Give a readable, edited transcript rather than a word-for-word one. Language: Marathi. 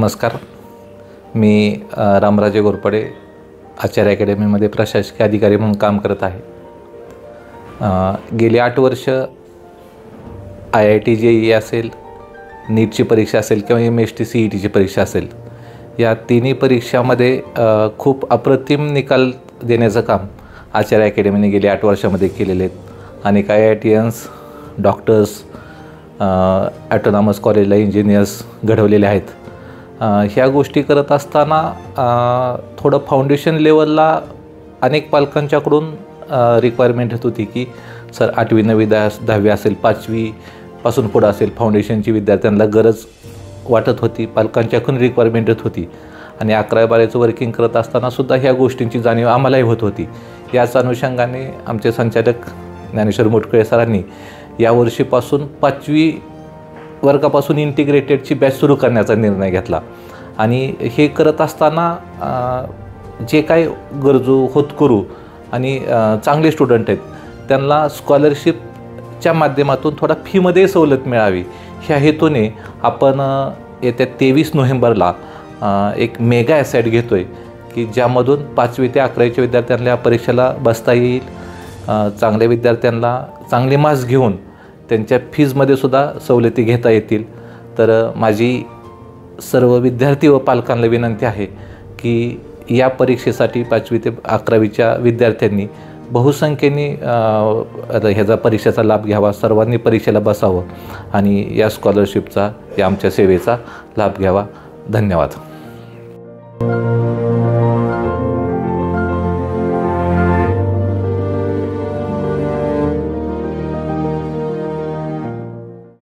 नमस्कार. मी रामराजे गोरपडे आचार्य अकॅडमीमध्ये प्रशासकीय अधिकारी म्हणून काम करत आहे. गेली 8 वर्ष IIT JEE असेल, नीटची परीक्षा असेल किंवा MST CETची परीक्षा असेल, या तिन्ही परीक्षामध्ये खूप अप्रतिम निकाल देण्याचं काम आचार्य अकॅडमीने गेली 8 वर्षामध्ये केलेले आहेत. अनेक IITians, डॉक्टर्स, ॲटोनॉमस कॉलेजला इंजिनियर्स घडवलेले आहेत. ह्या गोष्टी करत असताना थोडं फाउंडेशन लेवलला अनेक पालकांच्याकडून रिक्वायरमेंट येत होती की सर 8वी 9वी 10वी असेल, 5वी पासून पुढं असेल, फाउंडेशनची विद्यार्थ्यांना गरज वाटत होती, पालकांच्याकडून रिक्वायरमेंट येत होती. आणि 11वी-12वीचं वर्किंग करत असतानासुद्धा ह्या गोष्टींची जाणीव आम्हालाही होत होती. याच अनुषंगाने आमचे संचालक ज्ञानेश्वर मोटकळे सरांनी यावर्षीपासून 5वी वर्गापासून इंटिग्रेटेडची बॅच सुरू करण्याचा निर्णय घेतला. आणि हे करत असताना जे काही गरजू होतकरू आणि चांगले स्टुडंट आहेत त्यांना स्कॉलरशिपच्या माध्यमातून थोडा फीमध्ये सवलत मिळावी ह्या हेतूने आपण येत्या 23 नोव्हेंबरला एक मेगा ॲसेट घेतो आहे की ज्यामधून 5वी ते 11वीच्या विद्यार्थ्यांना या परीक्षेला बसता येईल. चांगल्या विद्यार्थ्यांना चांगले मार्क्स घेऊन त्यांच्या फीजमध्ये सुद्धा सवलती घेता येतील. तर माझी सर्व विद्यार्थी व पालकांना विनंती आहे की या परीक्षेसाठी 5वी ते 11वीच्या विद्यार्थ्यांनी बहुसंख्येने ह्याचा परीक्षेचा लाभ घ्यावा. सर्वांनी परीक्षेला बसावं आणि या स्कॉलरशिपचा, या आमच्या सेवेचा लाभ घ्यावा. धन्यवाद.